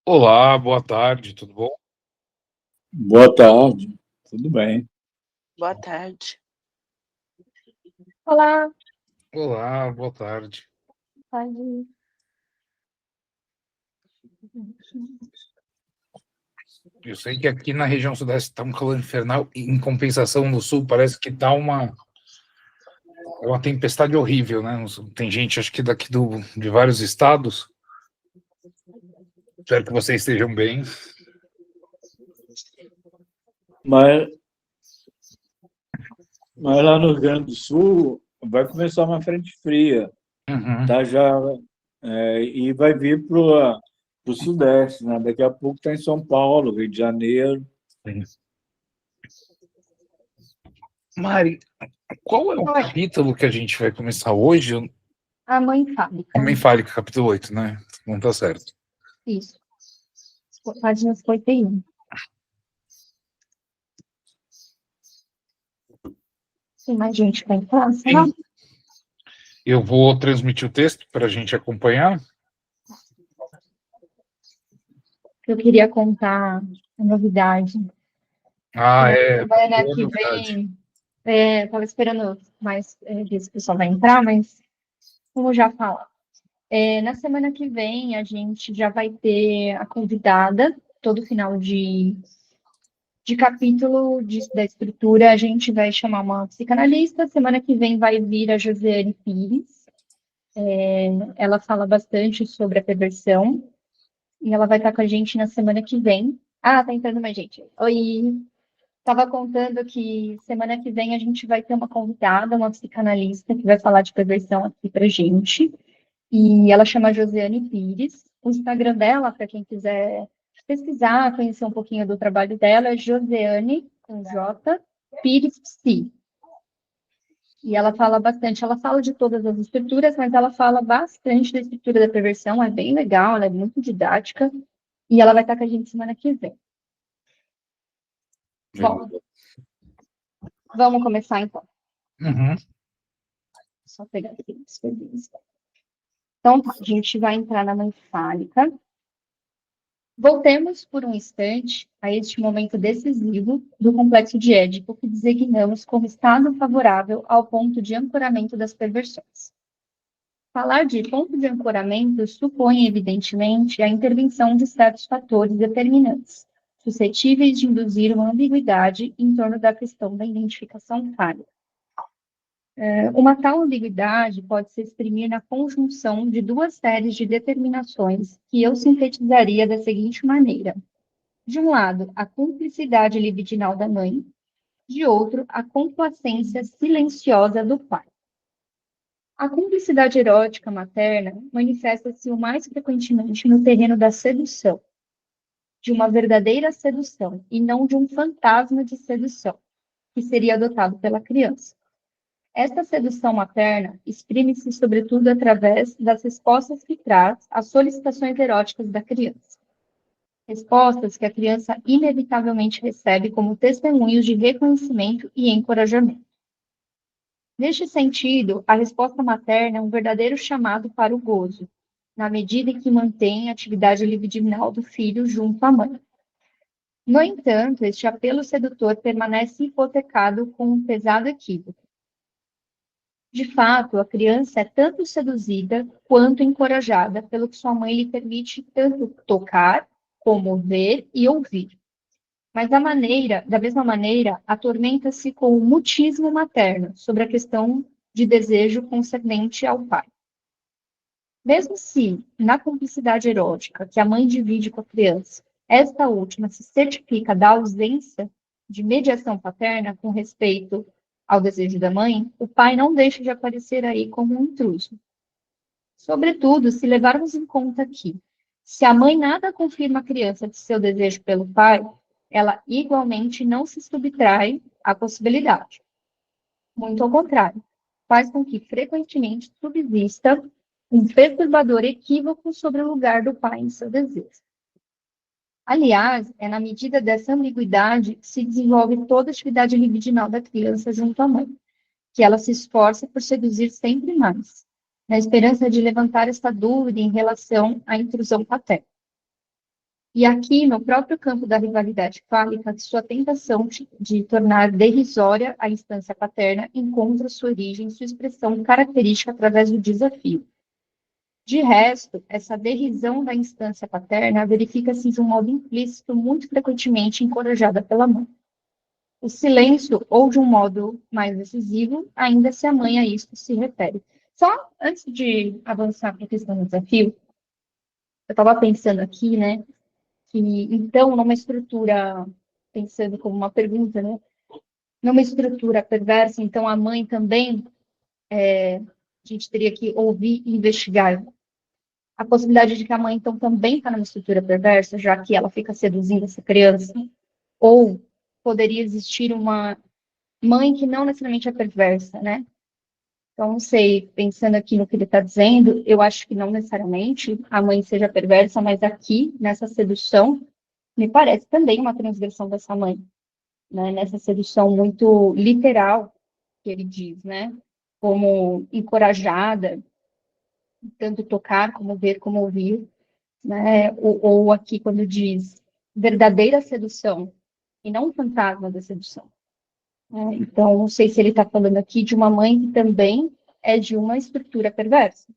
Olá, boa tarde, tudo bom? Boa tarde, tudo bem. Boa tarde. Olá, Olá, boa tarde. pode. Eu sei que aqui na região sudeste está um calor infernal e, em compensação, no sul parece que está uma tempestade horrível, né? Tem gente, acho que daqui de vários estados. Espero que vocês estejam bem. Mas, mas lá no Rio Grande do Sul vai começar uma frente fria, Uhum. tá já, e vai vir para o Sudeste, né? Daqui a pouco está em São Paulo, Rio de Janeiro. Mari, qual é o Oi. capítulo que a gente vai começar hoje? A mãe fábrica. Também fale que é capítulo 8, né? Não tá certo. Isso. Página 51. Tem mais gente para entrar? Será? Eu vou transmitir o texto para a gente acompanhar. Eu queria contar a novidade. Semana que vem. Estava esperando mais dias que o pessoal vai entrar, mas vamos já falar. Na semana que vem, a gente já vai ter a convidada, todo final de capítulo da escritura, a gente vai chamar uma psicanalista. Semana que vem vai vir a Josiane Pires. Ela fala bastante sobre a perversão e ela vai estar com a gente na semana que vem. Ah, tá entrando mais gente. Oi! Estava contando que semana que vem a gente vai ter uma convidada, uma psicanalista, que vai falar de perversão aqui pra gente. E ela chama Josiane Pires. O Instagram dela, para quem quiser pesquisar, conhecer um pouquinho do trabalho dela, é Josiane, com J, Pires Psi. E ela fala bastante, ela fala de todas as escrituras, mas ela fala bastante da escritura da perversão, é bem legal, ela é muito didática, e ela vai estar com a gente semana que vem. Bom, vamos começar então. Uhum. Só pegar aqui as coisinhas. Então, a gente vai entrar na mãe fálica. Voltemos por um instante a este momento decisivo do complexo de Édipo que designamos como estado favorável ao ponto de ancoramento das perversões. Falar de ponto de ancoramento supõe, evidentemente, a intervenção de certos fatores determinantes, suscetíveis de induzir uma ambiguidade em torno da questão da identificação falha. Uma tal ambiguidade pode se exprimir na conjunção de duas séries de determinações que eu sintetizaria da seguinte maneira. De um lado, a cumplicidade libidinal da mãe, de outro, a complacência silenciosa do pai. A cumplicidade erótica materna manifesta-se o mais frequentemente no terreno da sedução, de uma verdadeira sedução, e não de um fantasma de sedução, que seria adotado pela criança. Esta sedução materna exprime-se sobretudo através das respostas que traz às solicitações eróticas da criança. Respostas que a criança inevitavelmente recebe como testemunhos de reconhecimento e encorajamento. Neste sentido, a resposta materna é um verdadeiro chamado para o gozo, na medida em que mantém a atividade libidinal do filho junto à mãe. No entanto, este apelo sedutor permanece hipotecado com um pesado equívoco. De fato, a criança é tanto seduzida quanto encorajada pelo que sua mãe lhe permite tanto tocar, como ver e ouvir. Mas da mesma maneira, atormenta-se com o mutismo materno sobre a questão de desejo concernente ao pai. Mesmo se, na cumplicidade erótica que a mãe divide com a criança, esta última se certifica da ausência de mediação paterna com respeito ao desejo da mãe, o pai não deixa de aparecer aí como um intruso. Sobretudo, se levarmos em conta que, se a mãe nada confirma a criança de seu desejo pelo pai, ela igualmente não se subtrai à possibilidade. Muito ao contrário, faz com que frequentemente subsista um perturbador equívoco sobre o lugar do pai em seu desejo. Aliás, é na medida dessa ambiguidade que se desenvolve toda a atividade libidinal da criança junto à mãe, que ela se esforça por seduzir sempre mais, na esperança de levantar esta dúvida em relação à intrusão paterna. E aqui, no próprio campo da rivalidade fálica, sua tentação de tornar derrisória a instância paterna encontra sua origem, sua expressão característica através do desafio. De resto, essa derrisão da instância paterna verifica-se de um modo implícito, muito frequentemente encorajada pela mãe. O silêncio, ou de um modo mais decisivo, ainda se a mãe a isto se refere. Só antes de avançar para a questão do desafio, eu estava pensando aqui, né, que, então, numa estrutura, pensando como uma pergunta, né, numa estrutura perversa, então a mãe também, a gente teria que ouvir e investigar a possibilidade de que a mãe, então, também está numa estrutura perversa, já que ela fica seduzindo essa criança, ou poderia existir uma mãe que não necessariamente é perversa, né? Então, não sei, pensando aqui no que ele está dizendo, eu acho que não necessariamente a mãe seja perversa, mas aqui, nessa sedução, me parece também uma transgressão dessa mãe, né? Nessa sedução muito literal, que ele diz, né? Como encorajada, tanto tocar, como ver, como ouvir, né? Ou aqui, quando diz verdadeira sedução, e não um fantasma da sedução. Né? Então, não sei se ele está falando aqui de uma mãe que também é de uma estrutura perversa. Não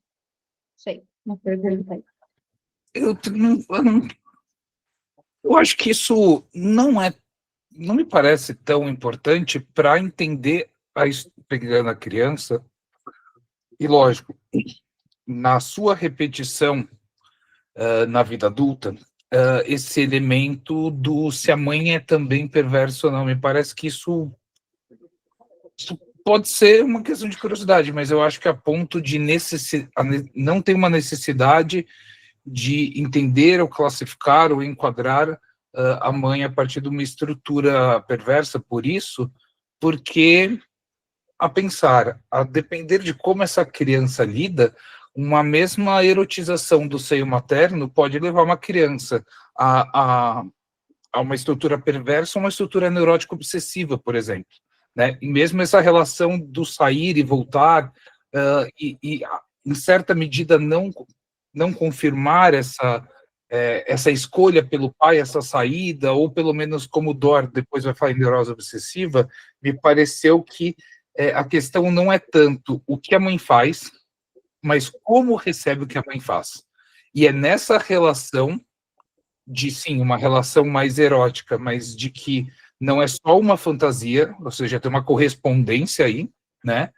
sei, uma pergunta aí. Eu acho que isso não me parece tão importante para entender pegando a criança, e lógico, na sua repetição na vida adulta, esse elemento do se a mãe é também perversa ou não, me parece que isso pode ser uma questão de curiosidade, mas eu acho que a ponto de não tem uma necessidade de entender ou classificar ou enquadrar a mãe a partir de uma estrutura perversa, porque a pensar, a depender de como essa criança lida, uma mesma erotização do seio materno pode levar uma criança a uma estrutura perversa, uma estrutura neurótica obsessiva, por exemplo. Né? E mesmo essa relação do sair e voltar, em certa medida, não confirmar essa escolha pelo pai, essa saída, ou pelo menos como o Dor depois vai falar em neurose obsessiva, me pareceu que a questão não é tanto o que a mãe faz, mas como recebe o que a mãe faz. E é nessa relação sim, uma relação mais erótica, mas de que não é só uma fantasia, ou seja, tem uma correspondência aí, né?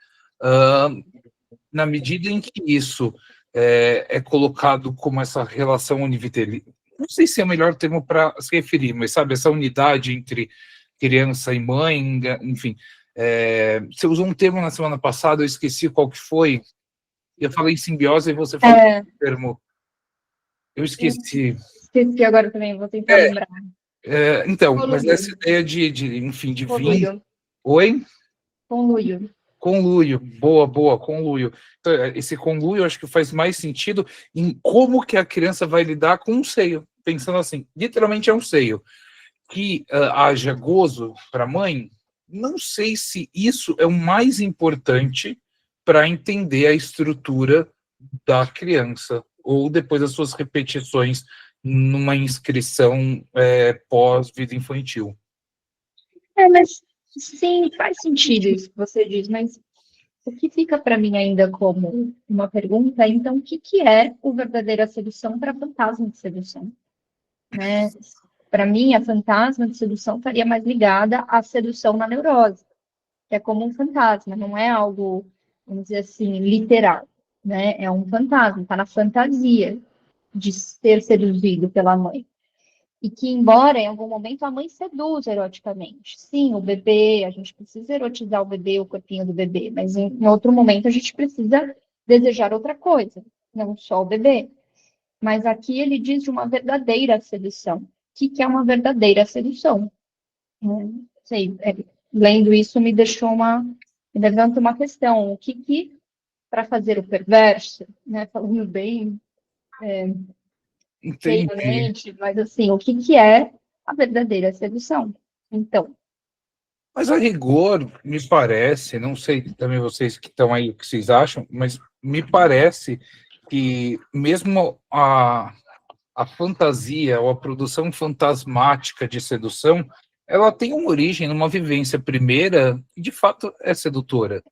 Na medida em que isso é colocado como essa relação univitelina, não sei se é o melhor termo para se referir, mas sabe, essa unidade entre criança e mãe, enfim. Você usou um termo na semana passada, eu esqueci qual que foi, eu falei em simbiose e você falou um termo. Eu esqueci. Esqueci agora também, vou tentar lembrar. Então, mas essa ideia enfim, de vir... Oi? Conluio. Conluio, boa, conluio. Então, esse conluio, eu acho que faz mais sentido em como que a criança vai lidar com um seio. Pensando assim, literalmente é um seio. Que haja gozo para a mãe, não sei se isso é o mais importante para entender a estrutura da criança, ou depois das suas repetições numa inscrição pós-vida infantil. Mas sim, faz sentido isso que você diz, mas o que fica para mim ainda como uma pergunta é, então, o que é o verdadeira sedução para fantasma de sedução? Né? Para mim, a fantasma de sedução estaria mais ligada à sedução na neurose, que é como um fantasma, não é algo, vamos dizer assim, literal, né? É um fantasma, está na fantasia de ser seduzido pela mãe. E que, embora em algum momento a mãe seduza eroticamente. Sim, o bebê, a gente precisa erotizar o bebê, o corpinho do bebê, mas em outro momento a gente precisa desejar outra coisa, não só o bebê. Mas aqui ele diz de uma verdadeira sedução. O que é uma verdadeira sedução? Não sei, lendo isso me levanta uma questão. O que para fazer o perverso, né, falando bem feiamente, mas assim, o que é a verdadeira sedução? Então. Mas a rigor, me parece, não sei também vocês que estão aí, o que vocês acham, mas me parece que mesmo a a fantasia ou a produção fantasmática de sedução, ela tem uma origem numa vivência primeira e, de fato, é sedutora,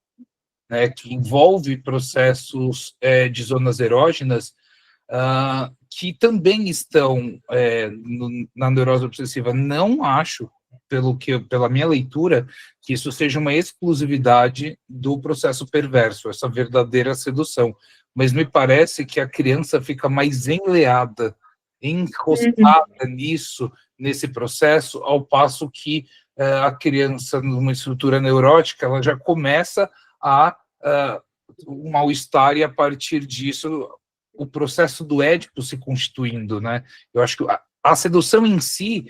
né, que envolve processos de zonas erógenas que também estão na neurose obsessiva. Não acho, pela minha leitura, que isso seja uma exclusividade do processo perverso, essa verdadeira sedução. Mas me parece que a criança fica mais enleada, encostada nisso, nesse processo, ao passo que a criança, numa estrutura neurótica, ela já começa a um mal-estar, e a partir disso o processo do Édipo se constituindo, né? Eu acho que a sedução em si,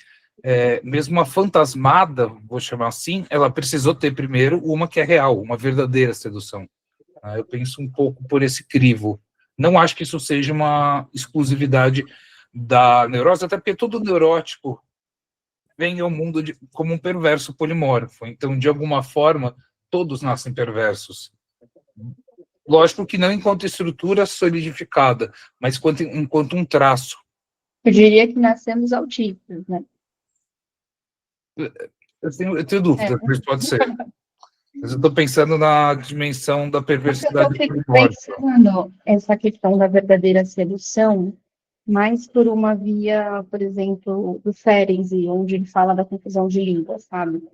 mesmo a fantasmada, vou chamar assim, ela precisou ter primeiro uma que é real, uma verdadeira sedução. Eu penso um pouco por esse crivo. Não acho que isso seja uma exclusividade da neurose, até porque todo neurótico vem ao mundo como um perverso polimorfo. Então, de alguma forma, todos nascem perversos. Lógico que não enquanto estrutura solidificada, mas enquanto um traço. Eu diria que nascemos autistas, né? Eu tenho dúvidas, mas pode ser. Mas eu estou pensando na dimensão da perversidade. Eu fico pensando essa questão da verdadeira sedução, mais por uma via, por exemplo, do Ferenczi, onde ele fala da confusão de línguas, sabe?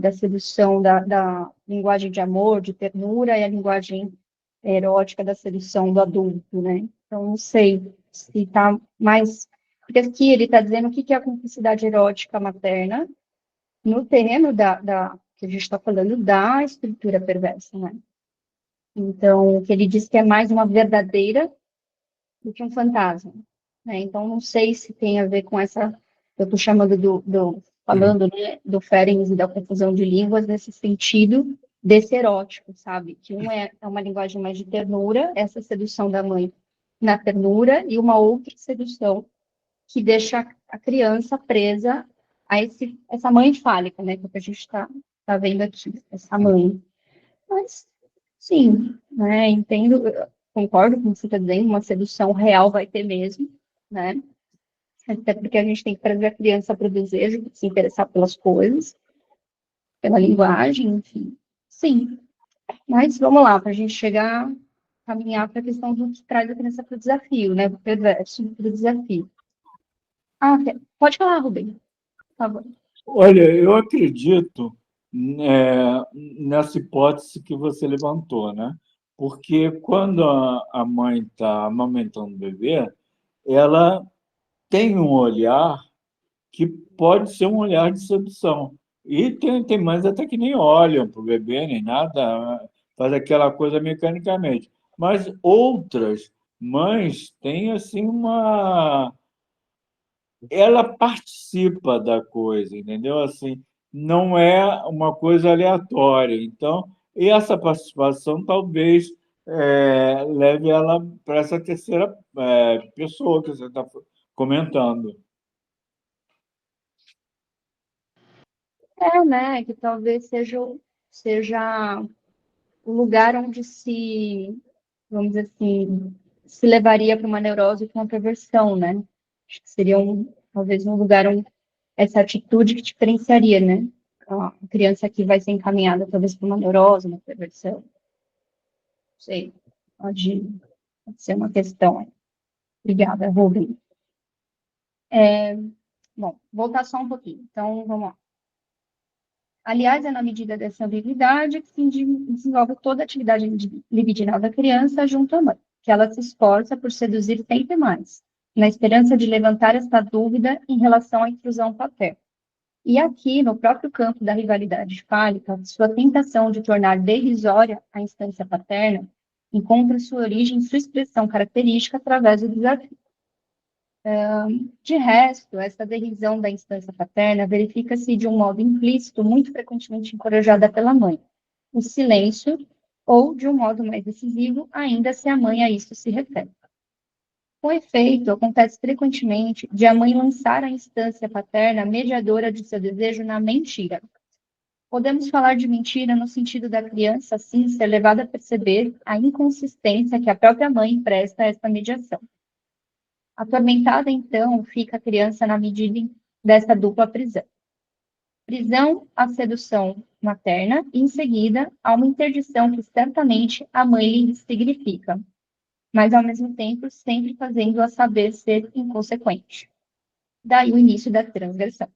Da sedução, da linguagem de amor, de ternura, e a linguagem erótica da sedução do adulto, né? Então, não sei se está mais... Porque aqui ele está dizendo o que é a cumplicidade erótica materna no terreno que a gente está falando da estrutura perversa, né? Então, que ele diz que é mais uma verdadeira do que um fantasma, né? Então, não sei se tem a ver com essa... Eu estou chamando falando, né, do Ferenczi e da confusão de línguas nesse sentido desse erótico, sabe? Que é uma linguagem mais de ternura, essa sedução da mãe na ternura, e uma outra sedução que deixa a criança presa a essa mãe fálica, né? Que a gente está vendo aqui, essa mãe. Mas, sim, né? Entendo, concordo com o que você está dizendo, uma sedução real vai ter mesmo, né? Até porque a gente tem que trazer a criança para o desejo, se interessar pelas coisas, pela linguagem, enfim. Sim. Mas vamos lá, para a gente caminhar para a questão do que traz a criança para o desafio, né? Para o perverso, para o desafio. Pode falar, Rubem, por favor. Olha, eu acredito nessa hipótese que você levantou, né? Porque quando a mãe está amamentando o bebê, ela tem um olhar que pode ser um olhar de sedução. E tem mães até que nem olham para o bebê, nem nada, faz aquela coisa mecanicamente. Mas outras mães têm assim ela participa da coisa, entendeu? Assim, não é uma coisa aleatória. Então, e essa participação talvez leve ela para essa terceira pessoa que você está comentando. Né? Que talvez seja o lugar onde vamos dizer assim, se levaria para uma neurose com uma perversão, né? Acho que seria talvez um lugar onde essa atitude que diferenciaria, né? A criança que vai ser encaminhada talvez para uma neurose, uma perversão. Não sei, pode ser uma questão. Obrigada, Rubem. Bom, voltar só um pouquinho. Então, vamos lá. Aliás, é na medida dessa habilidade que se desenvolve toda a atividade libidinal da criança junto à mãe, que ela se esforça por seduzir sempre mais, na esperança de levantar esta dúvida em relação à intrusão paterna. E aqui, no próprio campo da rivalidade fálica, sua tentação de tornar derrisória a instância paterna encontra sua origem e sua expressão característica através do desafio. De resto, essa derrisão da instância paterna verifica-se de um modo implícito, muito frequentemente encorajada pela mãe, o silêncio, ou, de um modo mais decisivo, ainda se a mãe a isso se refere. Com efeito, acontece frequentemente de a mãe lançar a instância paterna mediadora de seu desejo na mentira. Podemos falar de mentira no sentido da criança, assim, ser levada a perceber a inconsistência que a própria mãe presta a esta mediação. Atormentada, então, fica a criança na medida dessa dupla prisão. Prisão à sedução materna e, em seguida, a uma interdição que certamente a mãe lhe significa, mas, ao mesmo tempo, sempre fazendo-a saber ser inconsequente. Daí o início da transgressão.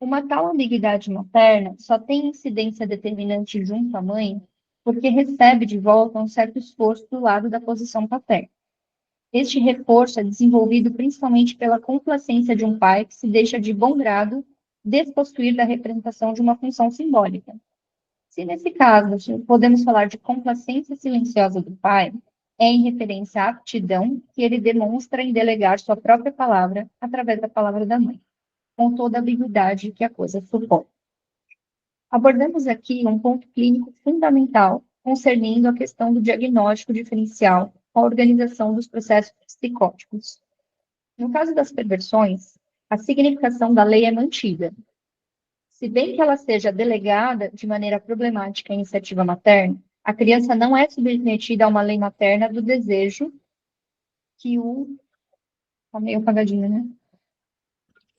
Uma tal ambiguidade materna só tem incidência determinante junto à mãe porque recebe de volta um certo esforço do lado da posição paterna. Este reforço é desenvolvido principalmente pela complacência de um pai que se deixa de bom grado despossuir da representação de uma função simbólica. Se nesse caso podemos falar de complacência silenciosa do pai, é em referência à aptidão que ele demonstra em delegar sua própria palavra através da palavra da mãe, com toda a ambiguidade que a coisa supõe. Abordamos aqui um ponto clínico fundamental concernindo a questão do diagnóstico diferencial com a organização dos processos psicóticos. No caso das perversões, a significação da lei é mantida. Se bem que ela seja delegada de maneira problemática à iniciativa materna, a criança não é submetida a uma lei materna do desejo que o... Tá meio apagadinho, né?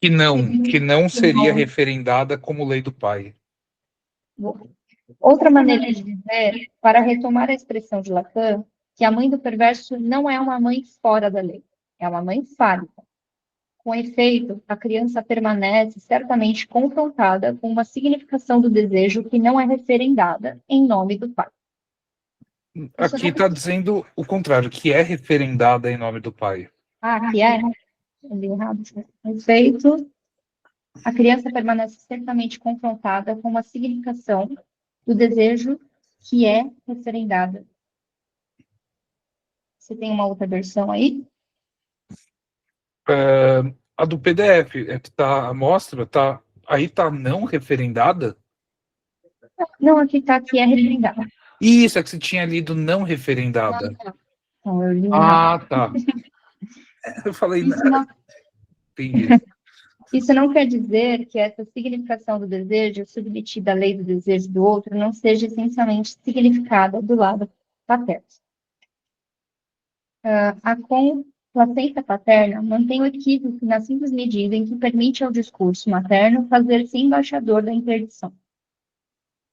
Que não seria referendada como lei do pai. Outra maneira de dizer, para retomar a expressão de Lacan, que a mãe do perverso não é uma mãe fora da lei, é uma mãe fálica. Com efeito, a criança permanece certamente confrontada com uma significação do desejo que não é referendada em nome do pai. Aqui está dizendo o contrário, que é referendada em nome do pai. Ah, que é? Eu li errado. Com efeito, a criança permanece certamente confrontada com uma significação do desejo que é referendada. Você tem uma outra versão aí? A do PDF, que tá, a amostra, tá, aí tá não referendada? Não, aqui está que é referendada. Isso, é que você tinha lido não referendada. Não, eu li Ah, tá. Eu falei, entendi. Isso não quer dizer que essa significação do desejo, submetida à lei do desejo do outro, não seja essencialmente significada do lado paterno. A complacência paterna mantém o equívoco na simples medida em que permite ao discurso materno fazer-se embaixador da interdição.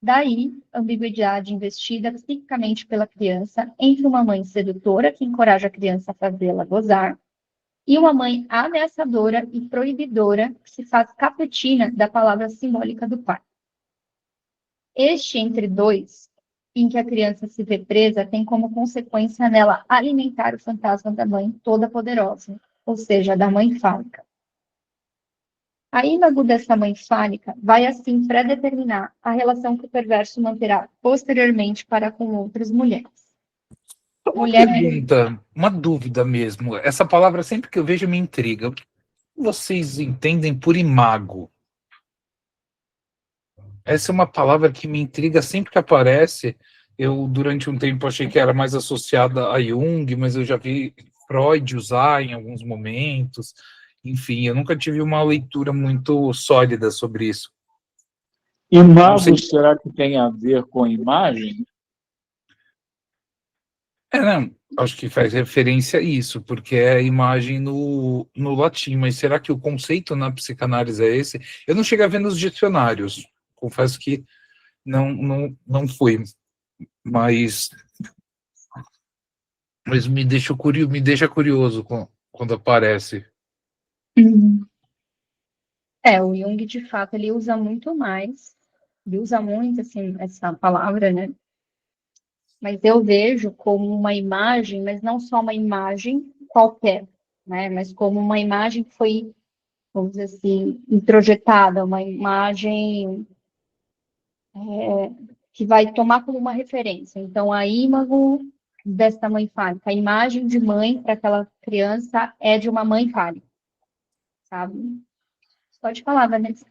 Daí, a ambiguidade investida psiquicamente pela criança entre uma mãe sedutora que encoraja a criança a fazê-la gozar e uma mãe ameaçadora e proibidora que se faz capetina da palavra simbólica do pai. Este entre dois, em que a criança se vê presa, tem como consequência nela alimentar o fantasma da mãe toda poderosa, ou seja, da mãe fálica. A ímago dessa mãe fálica vai assim predeterminar a relação que o perverso manterá posteriormente para com outras mulheres. Pergunta, uma dúvida mesmo. Essa palavra, sempre que eu vejo, me intriga. O que vocês entendem por imago? Essa é uma palavra que me intriga sempre que aparece. Eu, durante um tempo, achei que era mais associada a Jung, mas eu já vi Freud usar em alguns momentos. Enfim, eu nunca tive uma leitura muito sólida sobre isso. Imago, será que tem a ver com imagem? Não, acho que faz referência a isso, porque é a imagem no latim, mas será que o conceito na psicanálise é esse? Eu não cheguei a ver nos dicionários, confesso que não fui, mas me deixa curioso quando aparece. O Jung, de fato, ele usa muito mais, ele usa muito, assim, essa palavra, né? Mas eu vejo como uma imagem, mas não só uma imagem qualquer, né? Mas como uma imagem que foi, vamos dizer assim, introjetada, uma imagem que vai tomar como uma referência. Então, a imago desta mãe fálica, a imagem de mãe para aquela criança é de uma mãe fálica, sabe? Pode falar, Vanessa.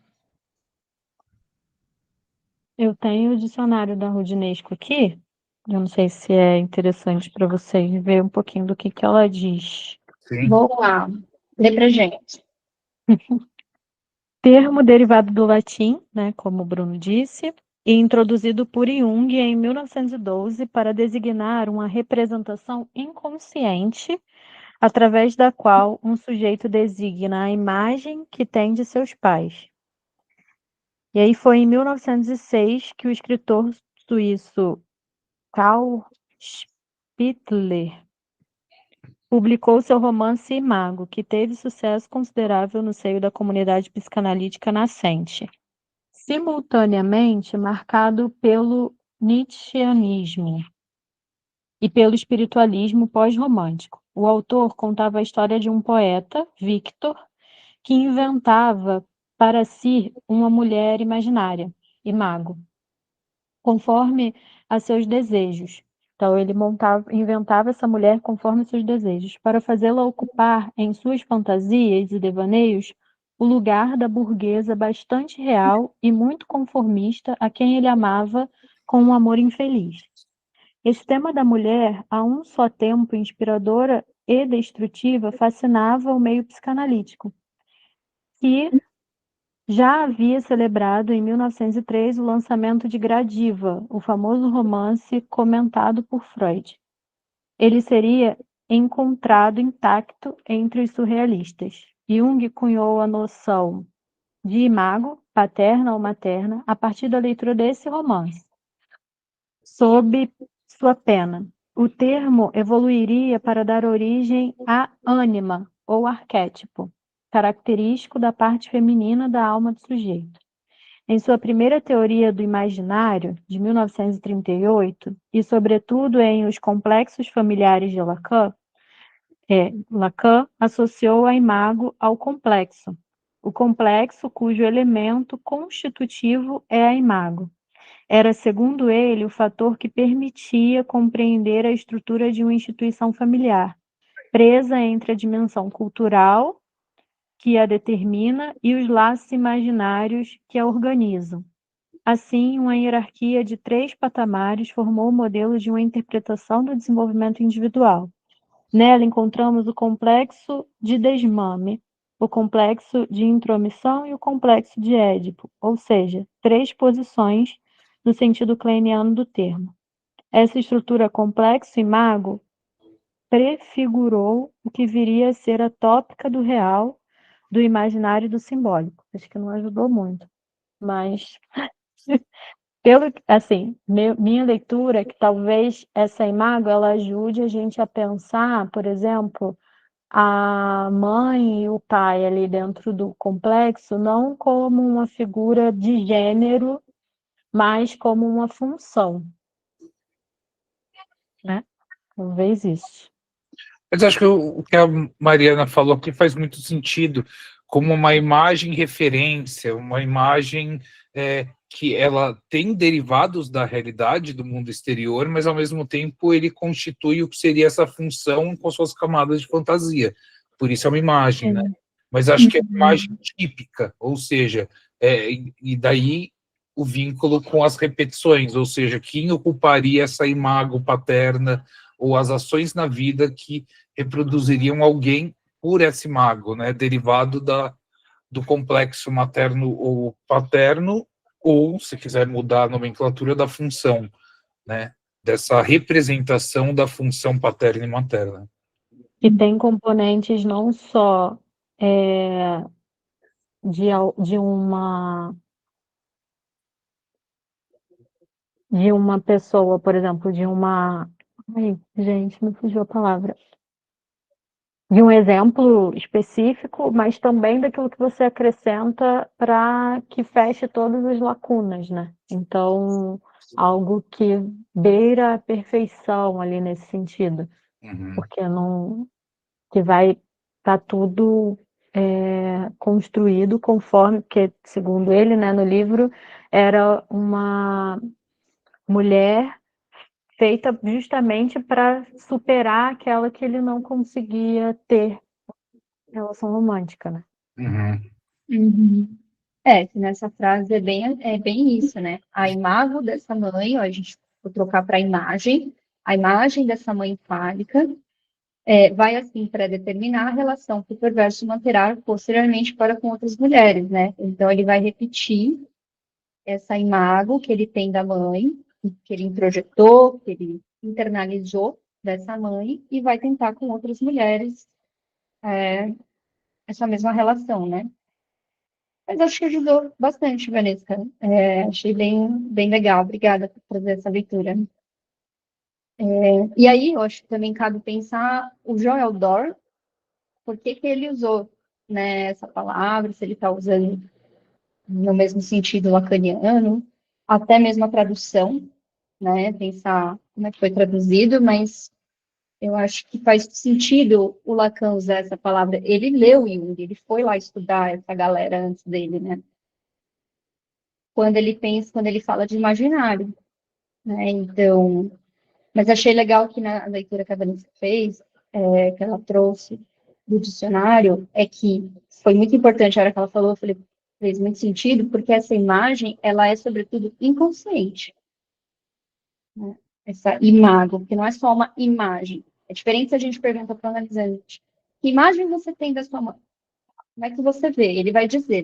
Eu tenho o dicionário da Rudinesco aqui. Eu não sei se é interessante para vocês ver um pouquinho do que ela diz. Sim. Vamos lá. Lê pra gente. Termo derivado do latim, né, como o Bruno disse, e introduzido por Jung em 1912 para designar uma representação inconsciente através da qual um sujeito designa a imagem que tem de seus pais. E aí foi em 1906 que o escritor suíço Karl Spitler publicou seu romance Imago, que teve sucesso considerável no seio da comunidade psicanalítica nascente, simultaneamente marcado pelo nietzscheanismo e pelo espiritualismo pós-romântico. O autor contava a história de um poeta, Victor, que inventava para si uma mulher imaginária, Imago, conforme a seus desejos. Então, ele inventava essa mulher conforme seus desejos, para fazê-la ocupar em suas fantasias e devaneios o lugar da burguesa bastante real e muito conformista a quem ele amava com um amor infeliz. Esse tema da mulher, a um só tempo inspiradora e destrutiva, fascinava o meio psicanalítico, que já havia celebrado em 1903 o lançamento de Gradiva, o famoso romance comentado por Freud. Ele seria encontrado intacto entre os surrealistas. Jung cunhou a noção de imago, paterna ou materna, a partir da leitura desse romance, sob sua pena. O termo evoluiria para dar origem à ânima, ou arquétipo, característico da parte feminina da alma do sujeito. Em sua primeira teoria do imaginário, de 1938, e sobretudo em Os Complexos Familiares de Lacan, Lacan associou a imago ao complexo, o complexo cujo elemento constitutivo é a imago. Era, segundo ele, o fator que permitia compreender a estrutura de uma instituição familiar, presa entre a dimensão cultural, que a determina, e os laços imaginários que a organizam. Assim, uma hierarquia de 3 patamares formou o modelo de uma interpretação do desenvolvimento individual. Nela encontramos o complexo de desmame, o complexo de intromissão e o complexo de Édipo, ou seja, 3 posições no sentido kleiniano do termo. Essa estrutura complexo-imago prefigurou o que viria a ser a tópica do real, do imaginário e do simbólico. Acho que não ajudou muito, mas minha leitura é que talvez essa imago ela ajude a gente a pensar, por exemplo, a mãe e o pai ali dentro do complexo não como uma figura de gênero, mas como uma função, né? Talvez isso. Mas acho que o que a Mariana falou aqui faz muito sentido, como uma imagem referência, uma imagem que ela tem derivados da realidade do mundo exterior, mas ao mesmo tempo ele constitui o que seria essa função com suas camadas de fantasia. Por isso é uma imagem, né? Mas acho que é uma imagem típica, ou seja, e daí o vínculo com as repetições, ou seja, quem ocuparia essa imago paterna ou as ações na vida que reproduziriam alguém por esse imago, né, derivado do complexo materno ou paterno, ou, se quiser mudar a nomenclatura, da função, né, dessa representação da função paterna e materna. E tem componentes não só de uma pessoa, por exemplo, ai, gente, me fugiu a palavra. De um exemplo específico, mas também daquilo que você acrescenta para que feche todas as lacunas, né? Então, algo que beira a perfeição ali nesse sentido, porque não que vai estar tudo construído conforme, porque, segundo ele, né, no livro, era uma mulher feita justamente para superar aquela que ele não conseguia ter relação romântica, né? Que nessa frase é bem isso, né? A imago dessa mãe, ó, a gente vou trocar para a imagem dessa mãe fálica vai, assim, predeterminar a relação que o perverso manterá posteriormente para com outras mulheres, né? Então, ele vai repetir essa imago que ele tem da mãe, que ele introjetou, que ele internalizou, dessa mãe e vai tentar com outras mulheres essa mesma relação, né? Mas acho que ajudou bastante, Vanessa. Achei bem legal. Obrigada por trazer essa leitura. E aí, eu acho que também cabe pensar o Joel Dor, por que que ele usou, né, essa palavra, se ele está usando no mesmo sentido lacaniano, até mesmo a tradução, né, pensar como é que foi traduzido, mas eu acho que faz sentido o Lacan usar essa palavra. Ele leu Jung, ele foi lá estudar essa galera antes dele, né? Quando ele fala de imaginário, né? Então, mas achei legal que na leitura que a Vanessa fez, que ela trouxe do dicionário, é que foi muito importante a hora que ela falou, eu falei, fez muito sentido, porque essa imagem, ela é, sobretudo, inconsciente, né? Essa imago, que não é só uma imagem. É diferente se a gente pergunta para o analisante, que imagem você tem da sua mãe? Como é que você vê? Ele vai dizer,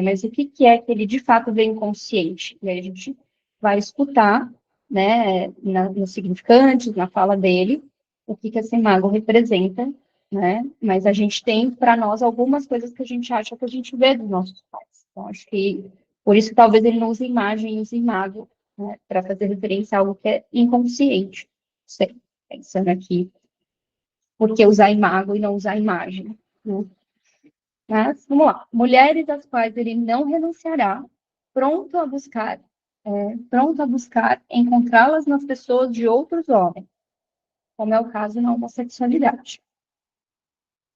mas o que que é que ele de fato vê inconsciente? E aí a gente vai escutar, né, nos significantes, na fala dele, o que que esse mago representa, né? Mas a gente tem para nós algumas coisas que a gente acha que a gente vê dos nossos pais. Então, acho que por isso talvez ele não use imagem, use mago, né, para fazer referência a algo que é inconsciente. Sei, pensando aqui, por que usar imago e não usar imagem, né? Mas, vamos lá. Mulheres às quais ele não renunciará, pronto a buscar, pronto a buscar encontrá-las nas pessoas de outros homens, como é o caso na homossexualidade.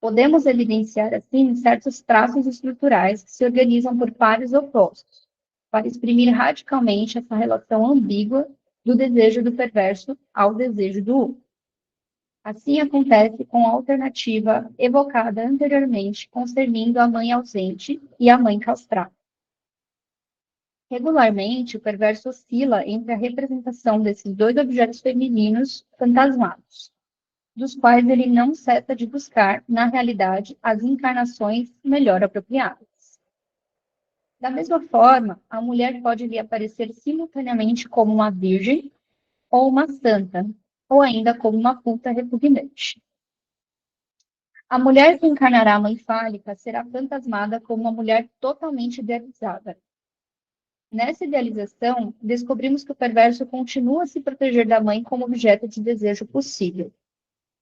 Podemos evidenciar, assim, certos traços estruturais que se organizam por pares opostos, para exprimir radicalmente essa relação ambígua do desejo do perverso ao desejo do útil. Assim acontece com a alternativa evocada anteriormente, concernindo a mãe ausente e a mãe castrada. Regularmente, o perverso oscila entre a representação desses dois objetos femininos fantasmados, dos quais ele não cessa de buscar, na realidade, as encarnações melhor apropriadas. Da mesma forma, a mulher pode lhe aparecer simultaneamente como uma virgem ou uma santa, ou ainda como uma puta repugnante. A mulher que encarnará a mãe fálica será fantasmada como uma mulher totalmente idealizada. Nessa idealização, descobrimos que o perverso continua a se proteger da mãe como objeto de desejo possível.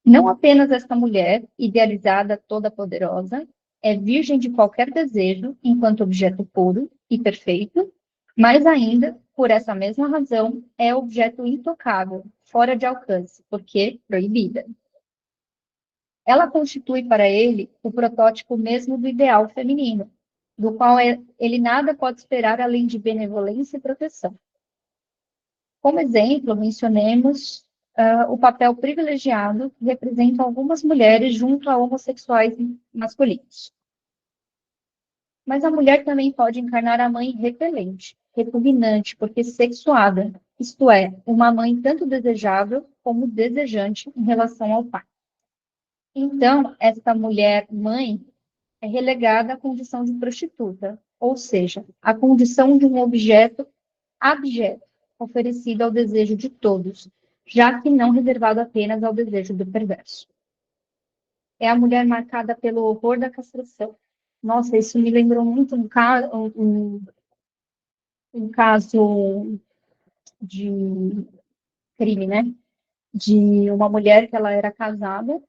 Não apenas esta mulher, idealizada toda poderosa, é virgem de qualquer desejo enquanto objeto puro e perfeito, mas ainda, por essa mesma razão, é objeto intocável, fora de alcance, porque proibida. Ela constitui para ele o protótipo mesmo do ideal feminino, do qual ele nada pode esperar além de benevolência e proteção. Como exemplo, mencionemos o papel privilegiado que representam algumas mulheres junto a homossexuais masculinos. Mas a mulher também pode encarnar a mãe repelente, repugnante, porque sexuada, isto é, uma mãe tanto desejável como desejante em relação ao pai. Então, esta mulher mãe é relegada à condição de prostituta, ou seja, à condição de um objeto abjeto, oferecido ao desejo de todos, já que não reservado apenas ao desejo do perverso. É a mulher marcada pelo horror da castração. Nossa, isso me lembrou muito um caso de crime, né? De uma mulher que ela era casada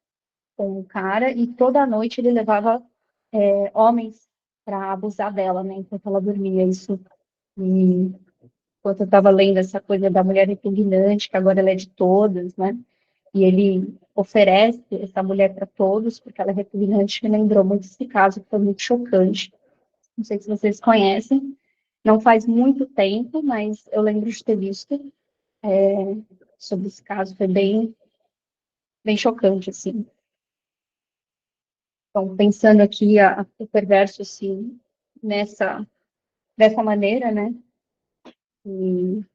com um cara e toda noite ele levava homens para abusar dela, né? Enquanto ela dormia. Isso, e enquanto eu estava lendo essa coisa da mulher repugnante, que agora ela é de todas, né? E ele oferece essa mulher para todos, porque ela é repugnante, me lembrou muito esse caso, que foi muito chocante. Não sei se vocês conhecem, não faz muito tempo, mas eu lembro de ter visto sobre esse caso, foi bem chocante, assim. Então, pensando aqui o perverso, assim, dessa maneira, né? E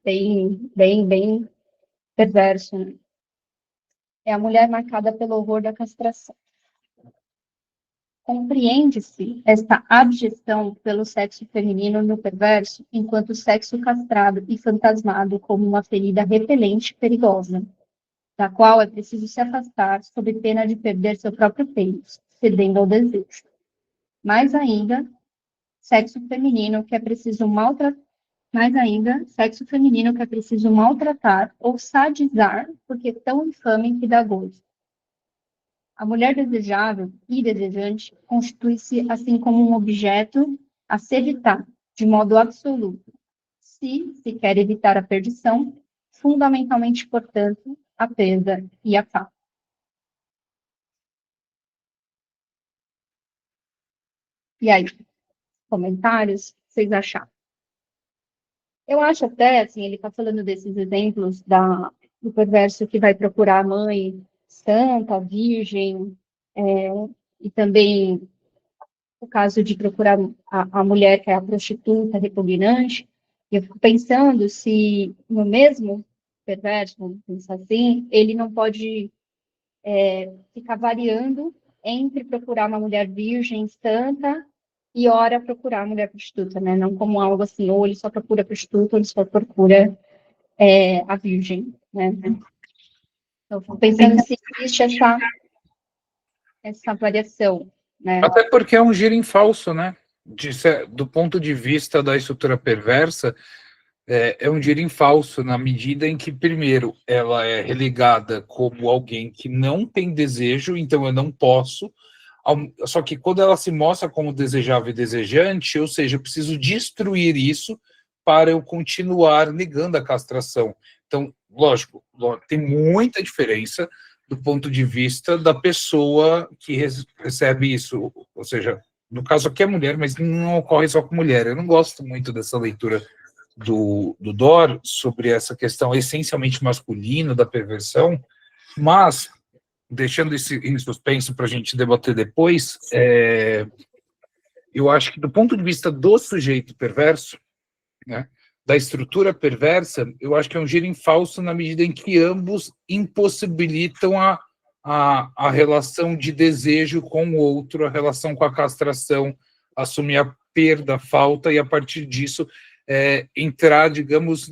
bem perverso, né? É a mulher marcada pelo horror da castração. Compreende-se esta abjeção pelo sexo feminino no perverso, enquanto o sexo castrado e fantasmado como uma ferida repelente e perigosa. da qual é preciso se afastar sob pena de perder seu próprio peito, cedendo ao desejo. Mais ainda, sexo feminino que é preciso maltratar ou sadizar, porque é tão infame que dá gozo. A mulher desejável e desejante constitui-se assim como um objeto a se evitar, de modo absoluto, se quer evitar a perdição, fundamentalmente, portanto, a perda e a falta. E aí, comentários, o que vocês acharam? Eu acho até, assim, ele está falando desses exemplos do perverso que vai procurar a mãe santa, virgem, e também o caso de procurar a mulher que é a prostituta, repugnante. Eu fico pensando se no mesmo perverso, vamos pensar assim, ele não pode ficar variando entre procurar uma mulher virgem, santa, e ora procurar a mulher prostituta, né? Não como algo assim, ou ele só procura a prostituta, ou ele só procura a virgem, né? Então, fico pensando se existe essa variação, né? Até porque é um giro em falso, né? Do ponto de vista da estrutura perversa, é um giro em falso, na medida em que, primeiro, ela é relegada como alguém que não tem desejo, então eu não posso. Só que quando ela se mostra como desejável e desejante, ou seja, eu preciso destruir isso para eu continuar negando a castração. Então, lógico, tem muita diferença do ponto de vista da pessoa que recebe isso. Ou seja, no caso aqui é mulher, mas não ocorre só com mulher. Eu não gosto muito dessa leitura do Dor sobre essa questão essencialmente masculina da perversão, mas, deixando isso em suspenso para a gente debater depois, eu acho que do ponto de vista do sujeito perverso, né, da estrutura perversa, eu acho que é um giro em falso na medida em que ambos impossibilitam a relação de desejo com o outro, a relação com a castração, assumir a perda, a falta, e a partir disso entrar, digamos,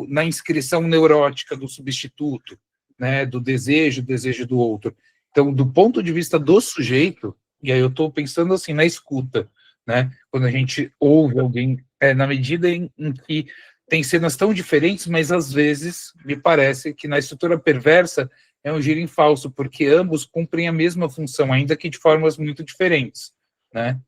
na inscrição neurótica do substituto, né, do desejo do outro. Então, do ponto de vista do sujeito, e aí eu estou pensando assim, na escuta, né, quando a gente ouve alguém, na medida em que tem cenas tão diferentes, mas às vezes me parece que na estrutura perversa é um giro em falso, porque ambos cumprem a mesma função, ainda que de formas muito diferentes, né?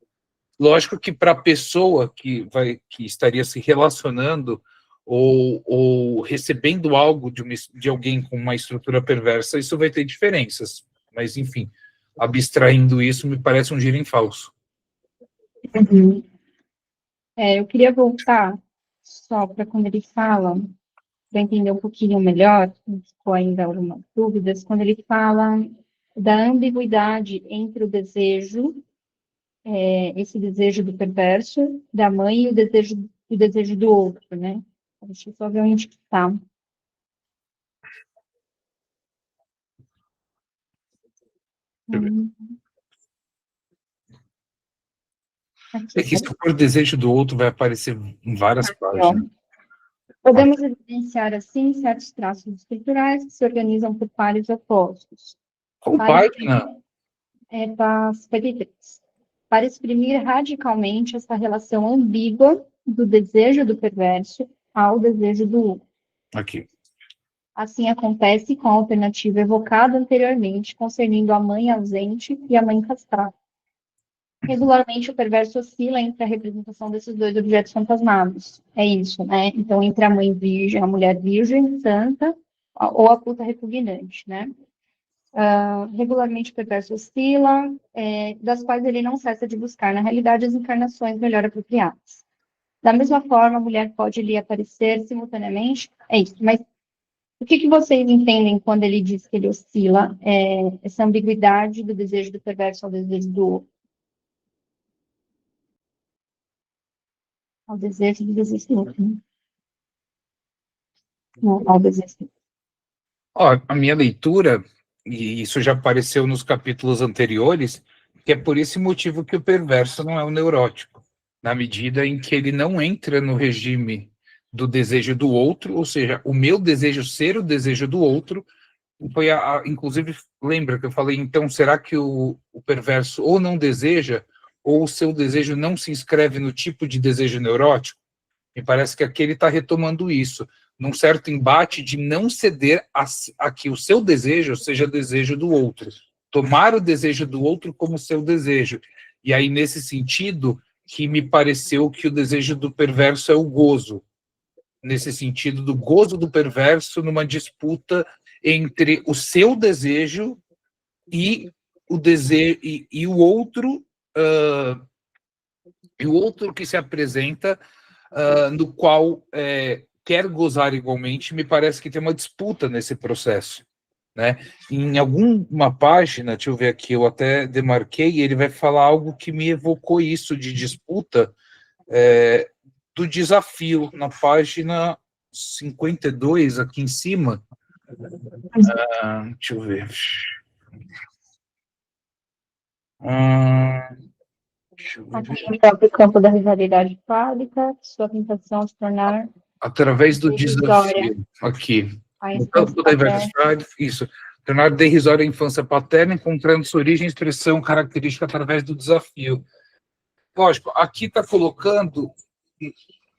Lógico que para a pessoa que estaria se relacionando ou recebendo algo de alguém com uma estrutura perversa, isso vai ter diferenças. Mas, enfim, abstraindo isso, me parece um giro em falso. Uhum. Eu queria voltar só para quando ele fala, para entender um pouquinho melhor, ficou ainda algumas dúvidas, quando ele fala da ambiguidade entre o desejo, esse desejo do perverso, da mãe, e o desejo do outro, né? Deixa eu só ver onde que está. É que se for desejo do outro, vai aparecer em várias páginas. Podemos evidenciar, assim, certos traços estruturais que se organizam por pares opostos. Qual página? Para 53. Para exprimir radicalmente essa relação ambígua do desejo do perverso ao desejo do outro. Aqui. Assim acontece com a alternativa evocada anteriormente, concernindo a mãe ausente e a mãe castrada. Regularmente, o perverso oscila entre a representação desses dois objetos fantasmados. É isso, né? Então, entre a mãe virgem, a mulher virgem, santa, ou a puta repugnante, né? Regularmente, o perverso oscila, das quais ele não cessa de buscar, na realidade, as encarnações melhor apropriadas. Da mesma forma, a mulher pode lhe aparecer simultaneamente. É isso, mas o que vocês entendem quando ele diz que ele oscila? Essa ambiguidade do desejo do perverso ao desejo do outro? Ao desejo do outro, né? Não, ao desejo. A minha leitura, e isso já apareceu nos capítulos anteriores, que é por esse motivo que o perverso não é um neurótico, na medida em que ele não entra no regime do desejo do outro, ou seja, o meu desejo ser o desejo do outro, foi inclusive, lembra que eu falei, então, será que o perverso ou não deseja, ou o seu desejo não se inscreve no tipo de desejo neurótico? Me parece que aqui ele está retomando isso, num certo embate de não ceder a que o seu desejo seja desejo do outro, tomar o desejo do outro como seu desejo. E aí, nesse sentido, que me pareceu que o desejo do perverso é o gozo, nesse sentido do gozo do perverso numa disputa entre o seu desejo e o desejo e o outro que se apresenta, no qual quer gozar igualmente. Me parece que tem uma disputa nesse processo, né? Em alguma página, deixa eu ver aqui, eu até demarquei, ele vai falar algo que me evocou isso de disputa, do desafio, na página 52, aqui em cima. Deixa eu ver. Deixa eu ver. Aqui no próprio campo da rivalidade fálica, sua tentação de tornar Através do irrisória desafio, aqui. a No infância campo da paterna. diversidade, isso. Tornar derrisória a infância paterna, encontrando sua origem e expressão característica através do desafio. Lógico, aqui está colocando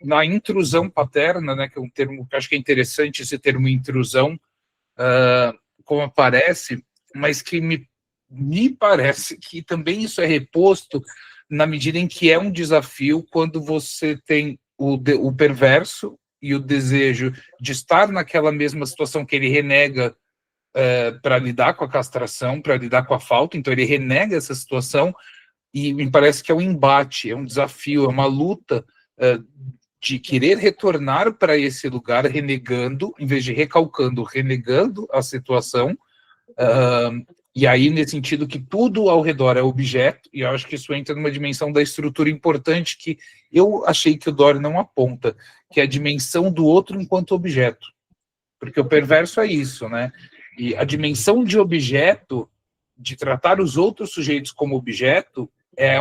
na intrusão paterna, né, que é um termo que acho que é interessante, esse termo intrusão, como aparece, mas que me parece que também isso é reposto na medida em que é um desafio quando você tem o perverso e o desejo de estar naquela mesma situação que ele renega, para lidar com a castração, para lidar com a falta, então ele renega essa situação, e me parece que é um embate, é um desafio, é uma luta de querer retornar para esse lugar renegando, em vez de recalcando, renegando a situação, e aí nesse sentido que tudo ao redor é objeto, e eu acho que isso entra numa dimensão da estrutura importante que eu achei que o Dory não aponta, que é a dimensão do outro enquanto objeto, porque o perverso é isso, né? E a dimensão de objeto, de tratar os outros sujeitos como objeto, é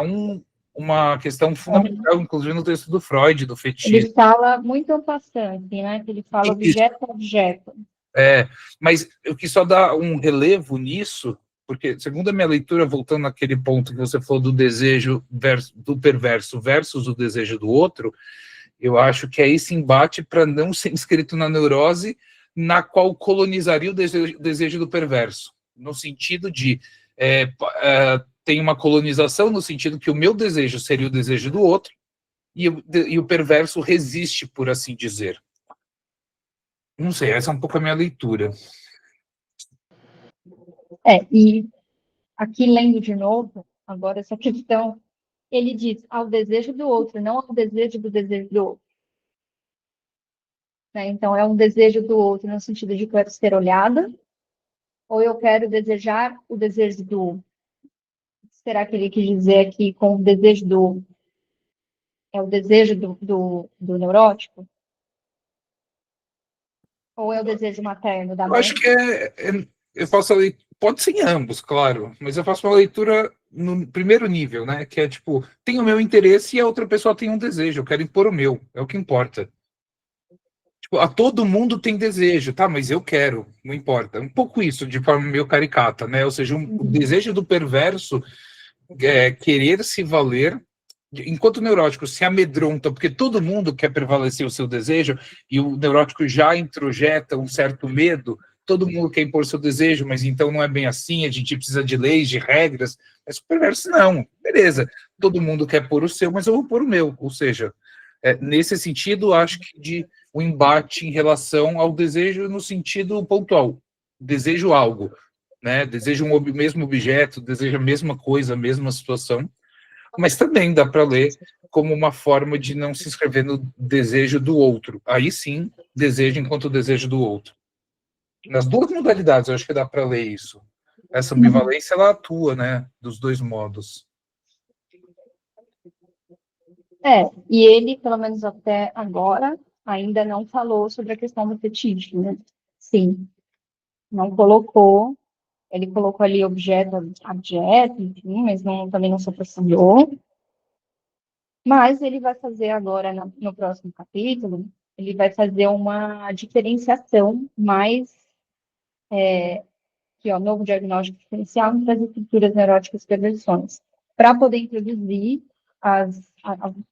uma questão fundamental, inclusive no texto do Freud, do fetichismo. Ele fala muito en passant, né? Ele fala objeto a objeto. Mas eu quis só dar um relevo nisso, porque, segundo a minha leitura, voltando naquele ponto que você falou do desejo do perverso versus o desejo do outro, eu acho que é esse embate para não ser inscrito na neurose, na qual colonizaria o desejo do perverso, no sentido de tem uma colonização no sentido que o meu desejo seria o desejo do outro, e o perverso resiste, por assim dizer. Não sei, essa é um pouco a minha leitura. E aqui lendo de novo, agora essa questão, ele diz ao desejo do outro, não ao desejo do outro. Né? Então, é um desejo do outro no sentido de que eu quero ser olhada, ou eu quero desejar o desejo do outro. Será que ele quis dizer aqui com o desejo do... É o desejo do neurótico? Ou é o desejo materno da Eu mãe? acho que eu faço pode ser em ambos, claro, mas eu faço uma leitura no primeiro nível, né? Que é tipo, tem o meu interesse e a outra pessoa tem um desejo, eu quero impor o meu, é o que importa. Tipo, a todo mundo tem desejo, tá? Mas eu quero, não importa. Um pouco isso, de forma meio caricata, né? Ou seja, o desejo do perverso é querer se valer, enquanto o neurótico se amedronta, porque todo mundo quer prevalecer o seu desejo, e o neurótico já introjeta um certo medo, todo mundo quer impor seu desejo, mas então não é bem assim, a gente precisa de leis, de regras, mas o perverso não, beleza, todo mundo quer pôr o seu, mas eu vou pôr o meu, ou seja, nesse sentido, acho que o embate em relação ao desejo no sentido pontual, desejo algo, né? Deseja o mesmo objeto, deseja a mesma coisa, a mesma situação, mas também dá para ler como uma forma de não se inscrever no desejo do outro. Aí sim, desejo enquanto desejo do outro. Nas duas modalidades, eu acho que dá para ler isso. Essa ambivalência, ela atua, né? Dos dois modos. E ele, pelo menos até agora, ainda não falou sobre a questão do fetiche, né? Sim, não colocou. Ele colocou ali objeto, enfim, mas também não se aprofundou. Mas ele vai fazer agora, no próximo capítulo, ele vai fazer uma diferenciação mais aqui, ó, novo diagnóstico diferencial entre as estruturas neuróticas e perversões. Para poder introduzir as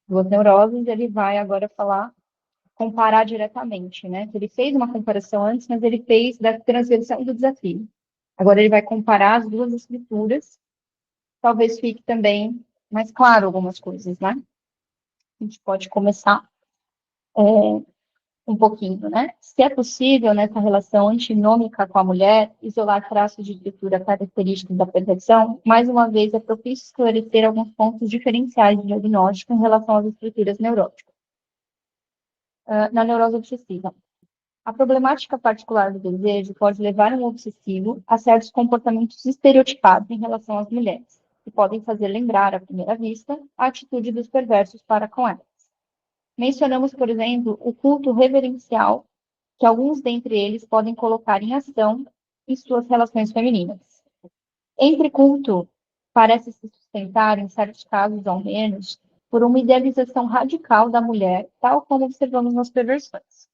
duas neuroses, ele vai agora comparar diretamente, né? Ele fez uma comparação antes, mas ele fez da transversão do desafio. Agora ele vai comparar as duas estruturas, talvez fique também mais claro algumas coisas, né? A gente pode começar um pouquinho, né? Se é possível, nessa relação antinômica com a mulher, isolar traços de estrutura característicos da perversão, mais uma vez é propício esclarecer alguns pontos diferenciais de diagnóstico em relação às estruturas neuróticas. Na neurose obsessiva. A problemática particular do desejo pode levar um obsessivo a certos comportamentos estereotipados em relação às mulheres, que podem fazer lembrar, à primeira vista, a atitude dos perversos para com elas. Mencionamos, por exemplo, o culto reverencial que alguns dentre eles podem colocar em ação em suas relações femininas. Entre culto parece se sustentar, em certos casos ao menos, por uma idealização radical da mulher, tal como observamos nas perversões.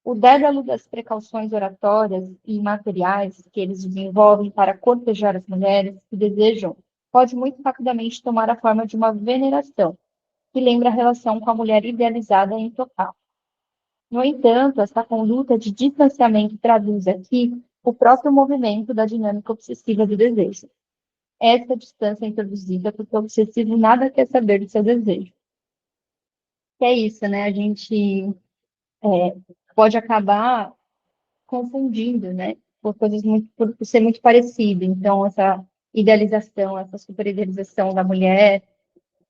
O dédalo das precauções oratórias e materiais que eles desenvolvem para cortejar as mulheres que desejam pode muito rapidamente tomar a forma de uma veneração, que lembra a relação com a mulher idealizada e intocável. No entanto, essa conduta de distanciamento traduz aqui o próprio movimento da dinâmica obsessiva do desejo. Essa distância é introduzida porque o obsessivo nada quer saber do seu desejo. Que é isso, né? A gente pode acabar confundindo, né? Por coisas por ser muito parecido. Então, essa idealização, essa superidealização da mulher,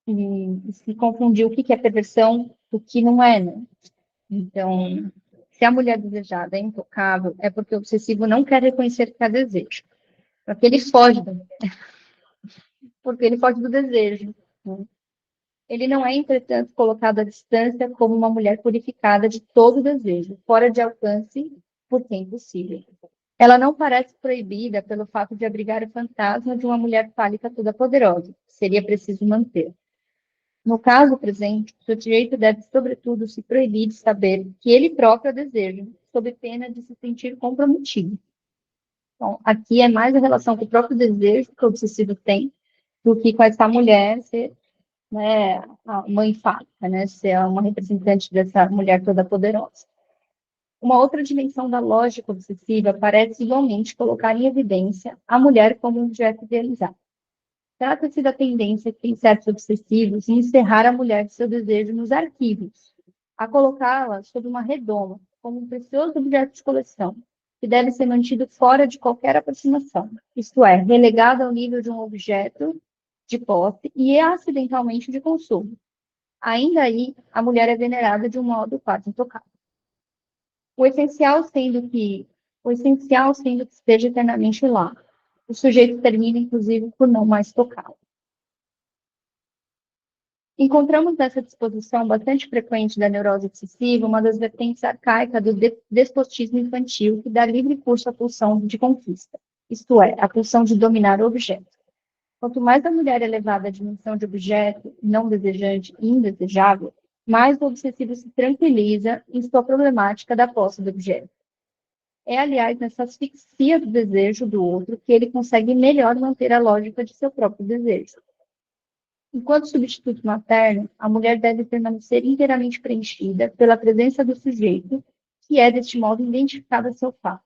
e se confundir o que é perversão, o que não é, né? Então, se a mulher desejada é intocável, é porque o obsessivo não quer reconhecer que há desejo. Porque ele foge do desejo. Né? Ele não é, entretanto, colocado à distância como uma mulher purificada de todo desejo, fora de alcance por quem possível. Ela não parece proibida pelo fato de abrigar o fantasma de uma mulher fálica toda poderosa, que seria preciso manter. No caso presente, o sujeito deve, sobretudo, se proibir de saber que ele próprio deseja, sob pena de se sentir comprometido. Então, aqui é mais a relação com o próprio desejo que o obsessivo tem, do que com essa mulher ser, né, a mãe fálica, né, ser uma representante dessa mulher toda poderosa. Uma outra dimensão da lógica obsessiva parece igualmente colocar em evidência a mulher como um objeto idealizado. Trata-se da tendência que tem certos obsessivos em encerrar a mulher de seu desejo nos arquivos, a colocá-la sob uma redoma, como um precioso objeto de coleção, que deve ser mantido fora de qualquer aproximação, isto é, relegado ao nível de um objeto de posse e acidentalmente de consumo. Ainda aí, a mulher é venerada de um modo quase intocável. O essencial sendo que esteja eternamente lá. O sujeito termina, inclusive, por não mais tocá-lo. Encontramos nessa disposição bastante frequente da neurose obsessiva uma das vertentes arcaicas do despotismo infantil que dá livre curso à pulsão de conquista, isto é, a pulsão de dominar o objeto. Quanto mais a mulher é levada à dimensão de objeto não desejante e indesejável, mais o obsessivo se tranquiliza em sua problemática da posse do objeto. É, aliás, nessa asfixia do desejo do outro que ele consegue melhor manter a lógica de seu próprio desejo. Enquanto substituto materno, a mulher deve permanecer inteiramente preenchida pela presença do sujeito, que é, deste modo, identificado a seu fato.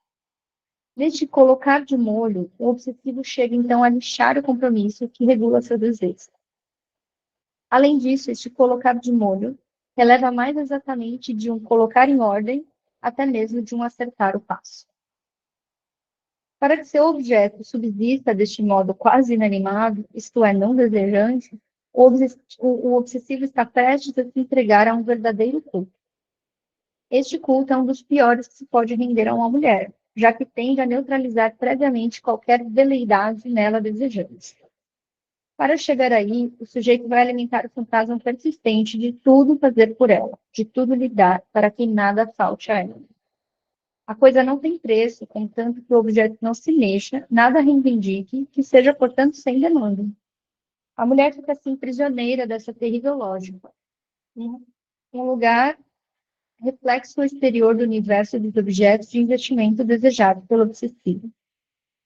Neste colocar de molho, o obsessivo chega, então, a lixar o compromisso que regula seu desejo. Além disso, este colocar de molho releva mais exatamente de um colocar em ordem, até mesmo de um acertar o passo. Para que seu objeto subsista deste modo quase inanimado, isto é, não desejante, o obsessivo está prestes a se entregar a um verdadeiro culto. Este culto é um dos piores que se pode render a uma mulher, já que tende a neutralizar previamente qualquer veleidade nela desejante. Para chegar aí, o sujeito vai alimentar o fantasma persistente de tudo fazer por ela, de tudo lhe dar, para que nada falte a ela. A coisa não tem preço, contanto que o objeto não se mexa, nada reivindique, que seja, portanto, sem demanda. A mulher fica assim prisioneira dessa terrível lógica. Um lugar reflexo exterior do universo dos objetos de investimento desejado pelo obsessivo.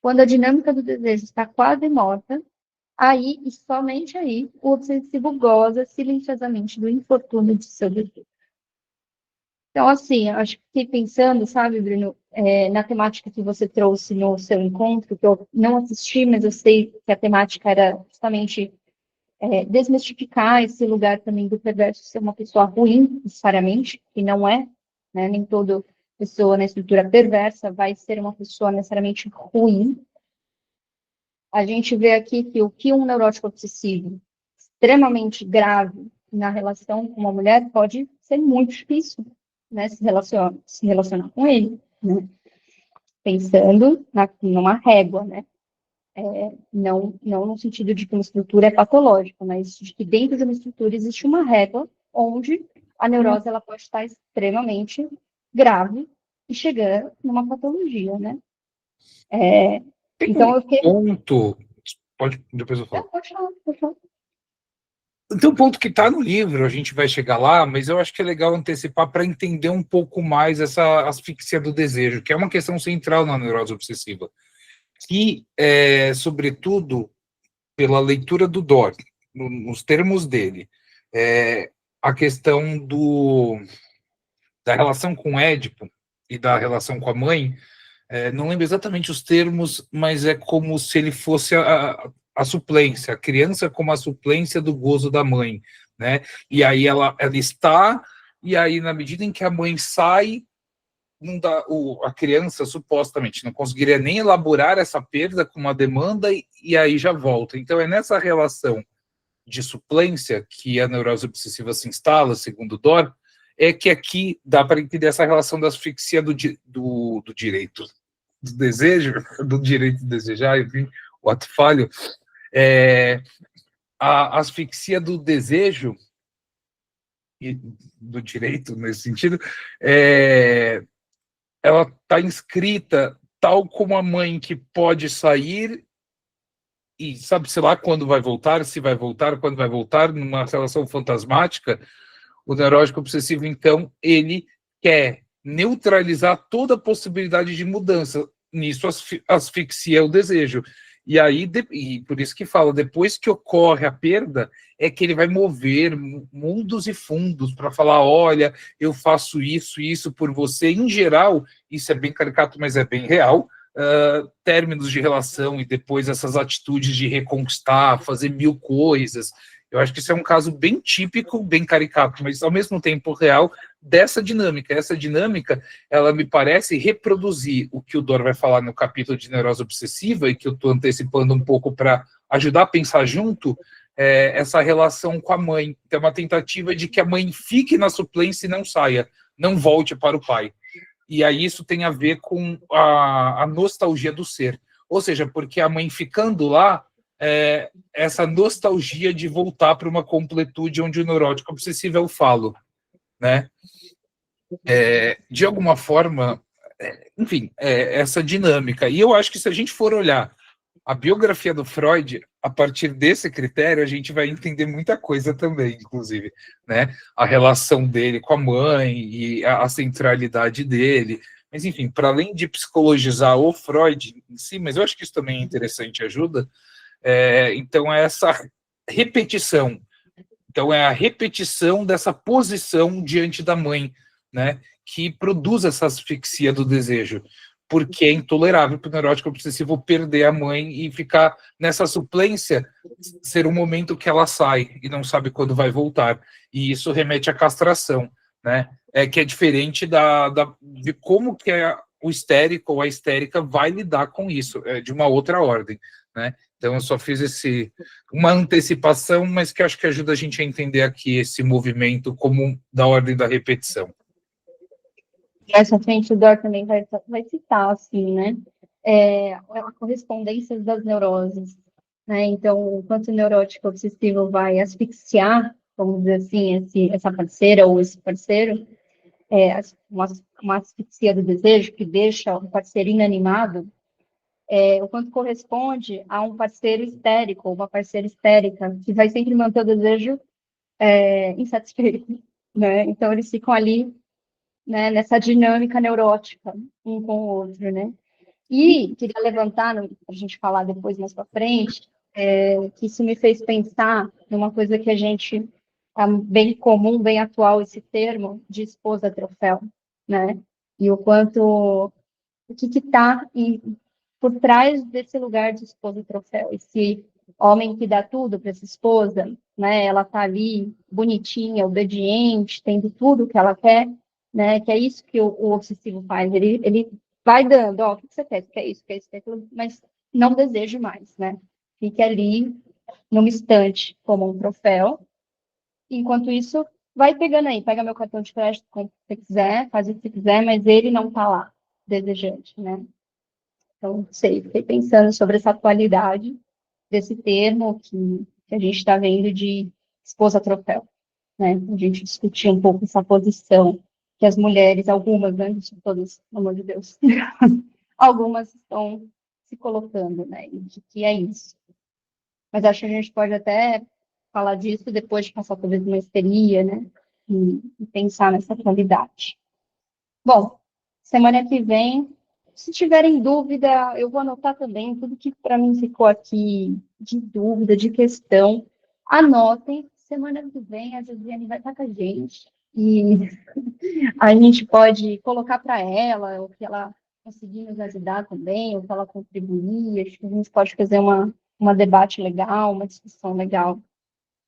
Quando a dinâmica do desejo está quase morta, aí, e somente aí, o obsessivo goza silenciosamente do infortúnio de seu desejo. Então, assim, eu acho que fiquei pensando, sabe, Bruno, na temática que você trouxe no seu encontro, que eu não assisti, mas eu sei que a temática era justamente desmistificar esse lugar também do perverso ser uma pessoa ruim, necessariamente, que não é, né, nem toda pessoa na estrutura perversa vai ser uma pessoa necessariamente ruim. A gente vê aqui que o que um neurótico obsessivo extremamente grave na relação com uma mulher pode ser muito difícil, né, se relacionar com ele, né? Pensando numa régua, né? Não no sentido de que uma estrutura é patológica, mas de que dentro de uma estrutura existe uma régua onde a neurose ela pode estar extremamente grave e chegar numa patologia, né? Tem Então um eu fiquei... ponto, pode, depois eu Não, falo. pode falar, pode falar. Tem um ponto que está no livro, a gente vai chegar lá, mas eu acho que é legal antecipar para entender um pouco mais essa asfixia do desejo, que é uma questão central na neurose obsessiva, que, sobretudo, pela leitura do Dor, nos termos dele, a questão da relação com o Édipo e da relação com a mãe, não lembro exatamente os termos, mas é como se ele fosse a suplência, a criança como a suplência do gozo da mãe, né? E aí ela está, e aí na medida em que a mãe sai, não dá, a criança supostamente não conseguiria nem elaborar essa perda com uma demanda e aí já volta. Então é nessa relação de suplência que a neurose obsessiva se instala, segundo Dor, é que aqui dá para entender essa relação da asfixia do direito, do desejo, do direito de desejar, enfim, o ato falho, a asfixia do desejo e do direito, nesse sentido, ela está inscrita tal como a mãe que pode sair e sabe-se lá quando vai voltar, se vai voltar, quando vai voltar, numa relação fantasmática. O neurótico obsessivo, então, ele quer neutralizar toda a possibilidade de mudança. Nisso asfixia o desejo. E aí, e por isso que fala, depois que ocorre a perda, é que ele vai mover mundos e fundos para falar, olha, eu faço isso por você. Em geral, isso é bem caricato, mas é bem real. Términos de relação e depois essas atitudes de reconquistar, fazer mil coisas. Eu acho que isso é um caso bem típico, bem caricato, mas ao mesmo tempo real dessa dinâmica. Essa dinâmica, ela me parece reproduzir o que o Dor vai falar no capítulo de neurose obsessiva e que eu estou antecipando um pouco para ajudar a pensar junto, essa relação com a mãe. Tem uma tentativa de que a mãe fique na suplência e não saia, não volte para o pai. E aí isso tem a ver com a nostalgia do ser. Ou seja, porque a mãe ficando lá, essa nostalgia de voltar para uma completude onde o neurótico obsessivo é o falo, né? De alguma forma, enfim, essa dinâmica. E eu acho que se a gente for olhar a biografia do Freud, a partir desse critério, a gente vai entender muita coisa também, inclusive, né? A relação dele com a mãe e a centralidade dele. Mas, enfim, para além de psicologizar o Freud em si, mas eu acho que isso também é interessante, ajuda. Então, é essa repetição. Então, é a repetição dessa posição diante da mãe, né? Que produz essa asfixia do desejo, porque é intolerável para o neurótico obsessivo perder a mãe e ficar nessa suplência, ser um momento que ela sai e não sabe quando vai voltar. E isso remete à castração, né? Que é diferente de como que o histérico ou a histérica vai lidar com isso, de uma outra ordem, né? Então, eu só fiz uma antecipação, mas que acho que ajuda a gente a entender aqui esse movimento como da ordem da repetição. Essa frente o Dor também vai citar, assim, né? A correspondência das neuroses, né? Então, o quanto o neurótico obsessivo vai asfixiar, vamos dizer assim, essa parceira ou esse parceiro, uma asfixia do desejo que deixa o parceiro inanimado, o quanto corresponde a um parceiro histérico, ou uma parceira histérica, que vai sempre manter o desejo insatisfeito, né? Então, eles ficam ali, né, nessa dinâmica neurótica, um com o outro, né? E queria levantar, para a gente falar depois mais para frente, que isso me fez pensar numa coisa que a gente, bem comum, bem atual, esse termo de esposa troféu, né? E o quanto, o que está por trás desse lugar de esposa troféu, esse homem que dá tudo para essa esposa, né? Ela tá ali bonitinha, obediente, tendo tudo que ela quer, né? Que é isso que o obsessivo faz. Ele vai dando, ó, o que você quer? Você quer isso, quer isso, quer aquilo, mas não deseje mais, né? Fique ali numa estante como um troféu. Enquanto isso, vai pegando aí, pega meu cartão de crédito como você quiser, faz o que você quiser, mas ele não tá lá desejante, né? Então, não sei, fiquei pensando sobre essa atualidade desse termo que a gente está vendo de esposa troféu, né? A gente discutir um pouco essa posição que as mulheres, algumas, né? Não são todas, pelo amor de Deus, algumas estão se colocando, né? E que é isso. Mas acho que a gente pode até falar disso depois de passar talvez uma histeria, né? E pensar nessa atualidade. Bom, semana que vem, se tiverem dúvida, eu vou anotar também tudo que para mim ficou aqui de dúvida, de questão. Anotem, semana que vem a Josiane vai estar com a gente e a gente pode colocar para ela o que ela conseguir nos ajudar também, o que ela contribuir. Acho que a gente pode fazer uma debate legal, uma discussão legal.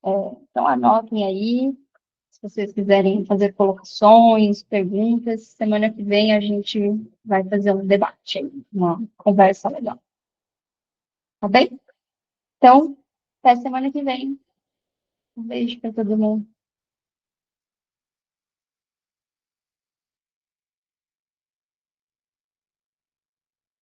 Então, anotem aí. Se vocês quiserem fazer colocações, perguntas, semana que vem a gente vai fazer um debate aí, uma conversa legal. Tá bem? Então, até semana que vem. Um beijo para todo mundo.